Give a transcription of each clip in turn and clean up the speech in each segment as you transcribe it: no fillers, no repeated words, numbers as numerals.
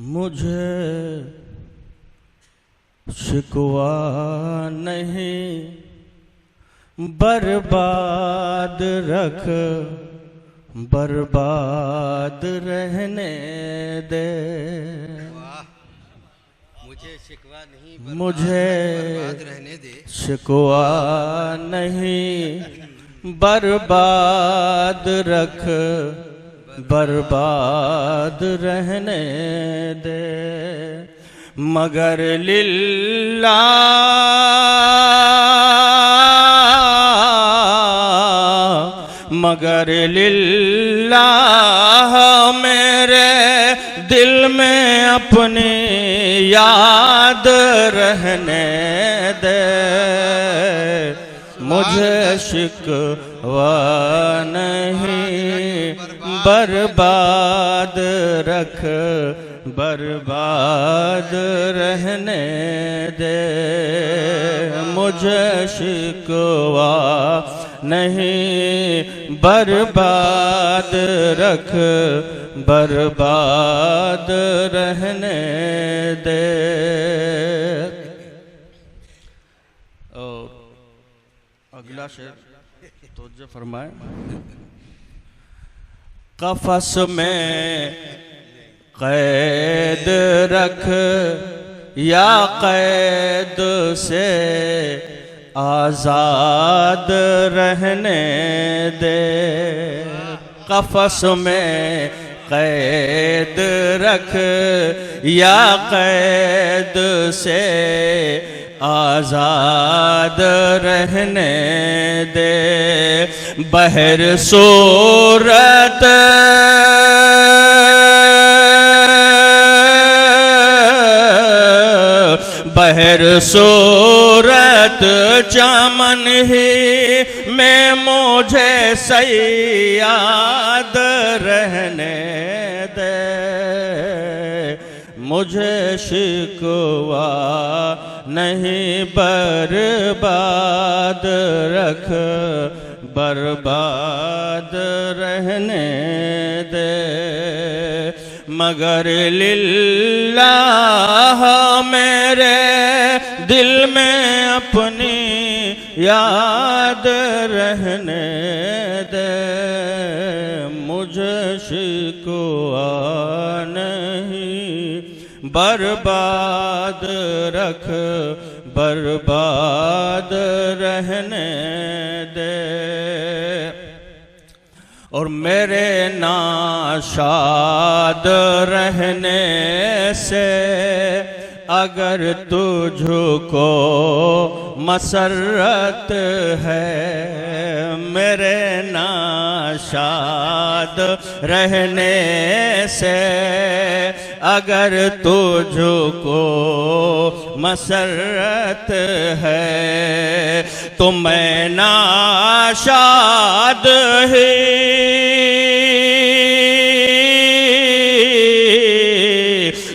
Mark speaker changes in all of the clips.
Speaker 1: मुझे शिकवा नहीं, बर्बाद रख, बर्बाद रहने दे।
Speaker 2: मुझे शिकवा नहीं,
Speaker 1: मुझे
Speaker 2: बर्बाद रहने दे।
Speaker 1: शिकवा नहीं, बर्बाद रख, बर्बाद रहने दे। मगर लिल्लाह मेरे दिल में अपनी याद रहने दे। मुझे शिकवा नहीं, बर्बाद रख, बर्बाद रहने दे। मुझे शिकवा नहीं, बर्बाद रख, बर्बाद रहने दे। और अगला शेर तो जो फरमाए, कफस में कैद रख या कैद से आजाद रहने दे। कफस में कैद रख या कैद से आजाद रहने दे। बहर सूरत बहर सूरत चमन ही में मुझे सयाद रहने दे। मुझे शिकवा नहीं, बर्बाद रख, बर्बाद रहने दे। मगर लिल्लाह मेरे दिल में अपनी याद रहने दे। मुझे शिकवा नहीं, बर्बाद रख, बर्बाद रहने दे। और मेरे नाशाद रहने से अगर तुझको मसरत है, मेरे नाशाद रहने से अगर तुझको मसरत है, तो मैं नाशाद ही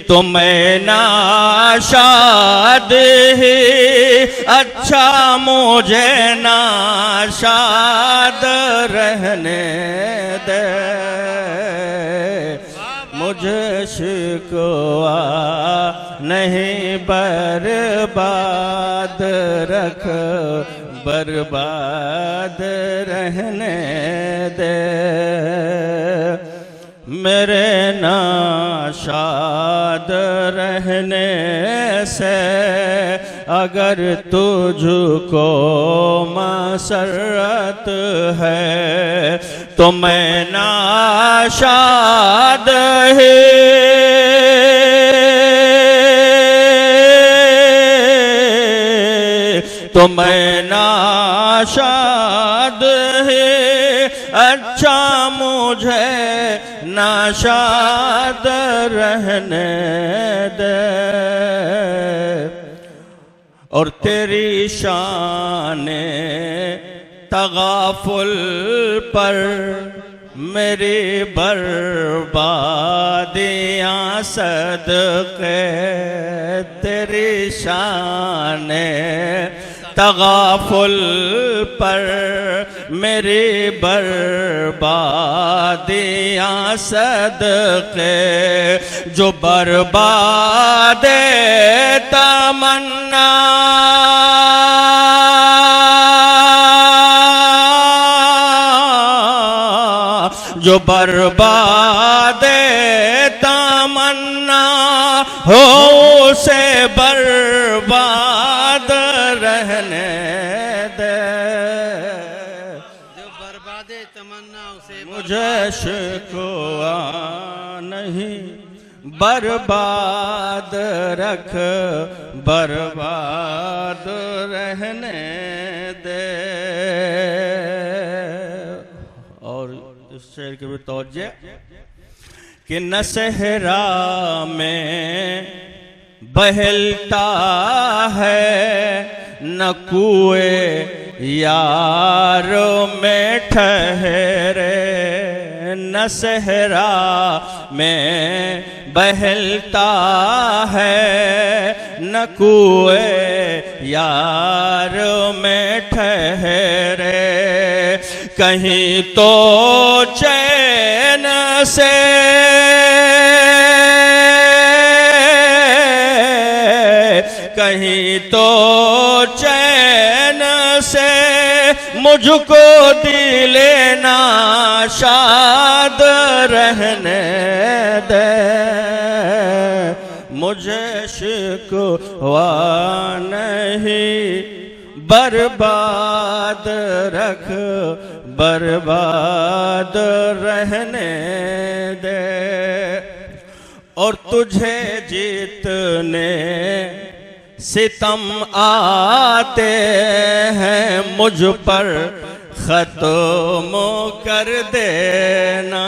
Speaker 1: तो मैं नाशाद ही अच्छा, मुझे नाशाद रहने दे। मुझे शिकवा नहीं, बर्बाद रख, बर्बाद रहने दे। मेरे नाशाद रहने से अगर तुझको मसरत है, तो मैं नाशाद ही तो मैं नाशाद ही अच्छा, मुझे नाशाद रहने दे। और तेरी शाने तगाफुल पर मेरी बर्बादियाँ सदके, तेरी शाने तगाफुल पर मेरी बर्बादियाँ सदक़े जो बर्बाद तमन्ना जो बर्बाद तमन्ना हो उसे बर्बाद रहने दे।
Speaker 2: जो बर्बाद तमन्ना उसे
Speaker 1: मुझे शिकवा नहीं बर्बाद रख बर्बाद रहने दे। और इस शेर के भी तवज्जो कि न सहरा में बहलता है न कुएं यार में ठहरे न सहरा में बहलता है न कुएं यार में ठहरे कहीं तो चैन से कहीं तो चैन से मुझको दिले नाशाद रहने दे। मुझे शिकवा नहीं बर्बाद रख बर्बाद रहने दे। और तुझे जीतने सितम आते हैं मुझ पर खत्म कर देना।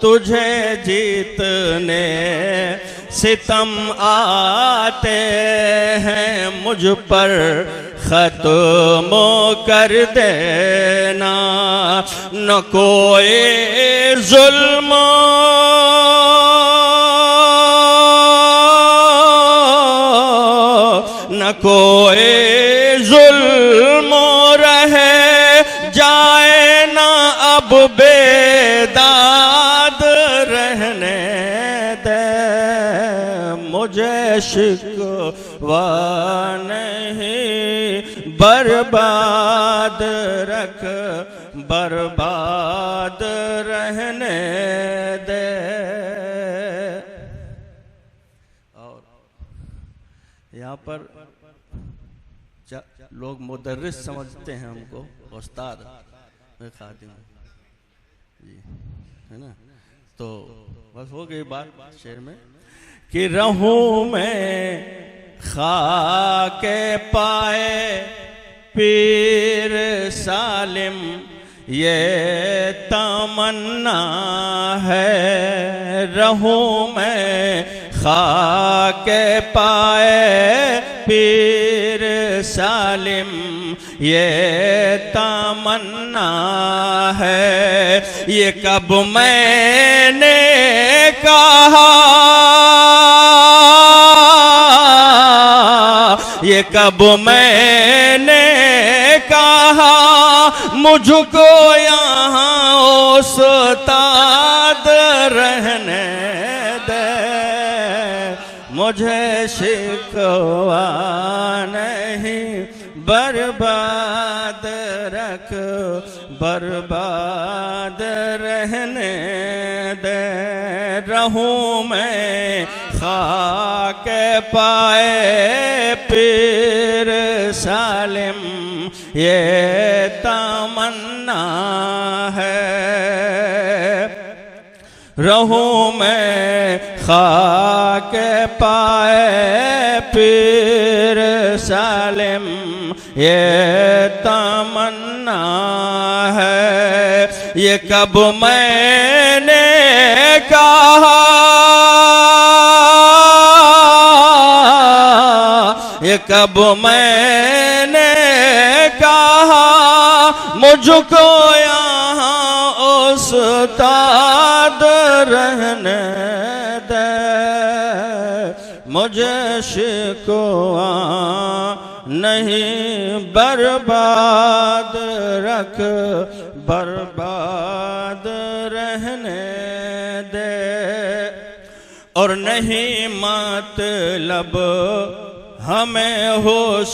Speaker 1: तुझे जीतने सितम आते हैं मुझ पर खत्म कर देना। न कोई जुल्म न कोई जुल्म रहे जाए ना अब बेदाद रहने दे। मुझे शिकवा नहीं बर्बाद रख बर्बाद रहने दे। और यहाँ पर लोग मुदर्रिस समझते हैं हमको, उस्ताद खादिम जी है ना। तो बस हो गई बात शेर में कि रहूं मैं खाके पाए पीर सालिम ये तमन्ना है। रहूं मैं खाके पाए पीर सालिम ये तमन्ना है। ये कब मैंने कहा ये कब मैंने कहा मुझको यहाँ उस्ताद रहने दे। मुझे शिकवा नहीं बर्बाद रख बर्बाद रहने दे। रहूं मैं खाके पाए पीर सालिम ये तमन्ना है। रहूं मैं खाके पाए पीर सालिम ये तमन्ना है। ये कब मैंने कहा ये कब मैंने कहा मुझको यहाँ उस्ताद रहने दे। मुझे शिकवा नहीं बर्बाद रख, बर्बाद रहने दे। और नहीं मतलब हमें होशियारियो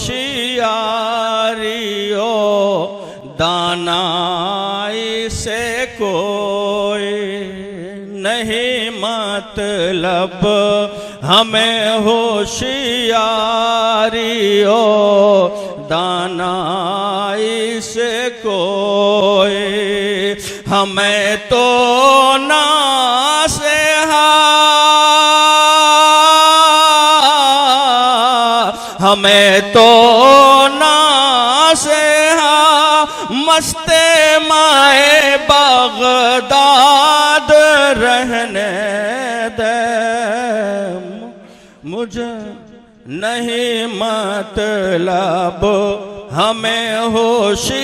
Speaker 1: दानाई से कोई नहीं मतलब हमें होशियारियो दानाई से कोई। हमें तो हमें तो नासेहा मस्ते माए बगदाद रहने दे। मुझे नहीं मतलब हमें होशियारियो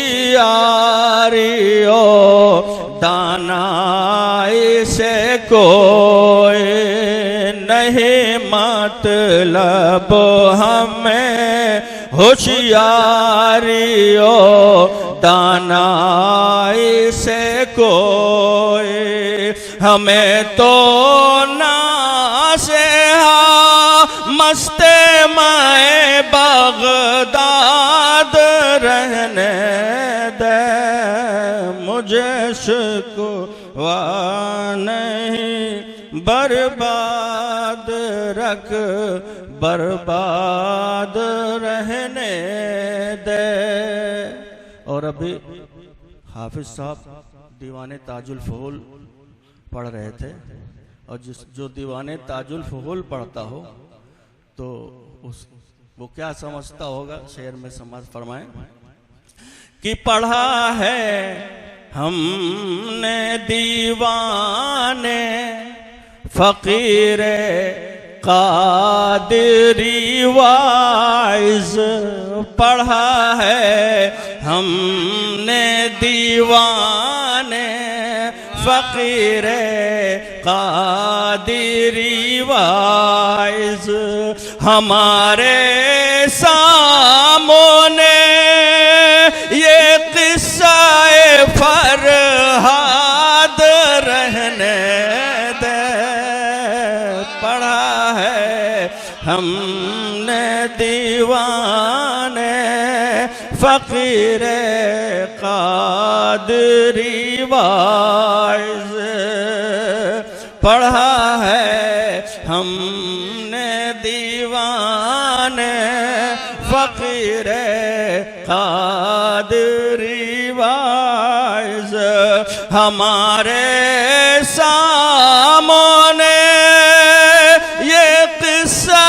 Speaker 1: दानाई से कोई नहीं मतलब हमें होशियारियो दानाई से कोई। हमें तो नासेहा मस्ते माए बगदाद रहने दे। मुझे शिकवा नहीं बर्बाद रख, बर्बाद रहने दे। और अभी हाफिज साहब दीवाने ताजुल फूल पढ़ रहे थे, और जो दीवाने ताजुल फूल पढ़ता हो तो वो क्या समझता होगा, शेर में समझ फरमाएं कि पढ़ा है हमने दीवाने फकीरे कादिरी वाइज। पढ़ा है हमने दीवाने फकीरे कादिरी वाइज। हमारे सामने ये किस्सा फरहाद रहने दे। पढ़ा है हमने दीवाने फकीरे कादरी वाइज। पढ़ा है हमने दीवाने फकीरे कादरी वाइज। हमारे सामने ये किस्सा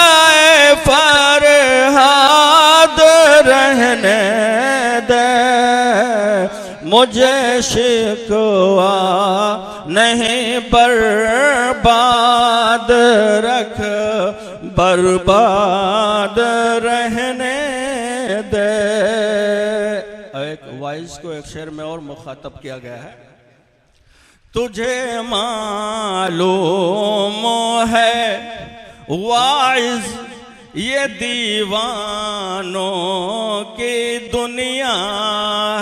Speaker 1: फरहाद रहने दे। मुझे शिकवा नहीं बर्बाद रख, बर्बाद रहने दे। एक वाइज को एक शेर में और मुखातब किया गया है। तुझे मालूम है वाइज ये दीवानों की दुनिया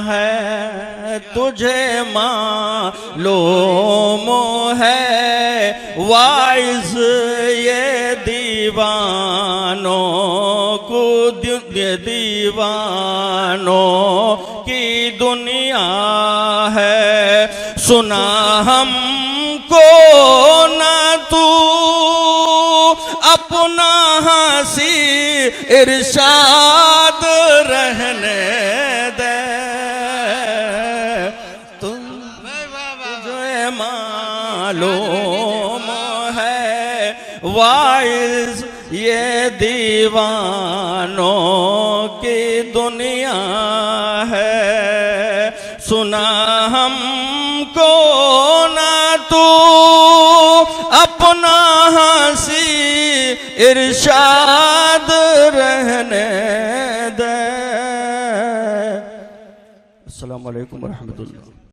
Speaker 1: है। तुझे मालूम है वाइज ये दीवानों को, दीवानों की दुनिया है। सुना हमको न तू अपना हंसी इरशाद रहने दे। तुझे मालूम है वाइज ये दीवानों की दुनिया है। सुना हमको ना तू अपना हंसी इरशाद रहने दे। अस्सलामु अलैकुम व रहमतुल्लाह।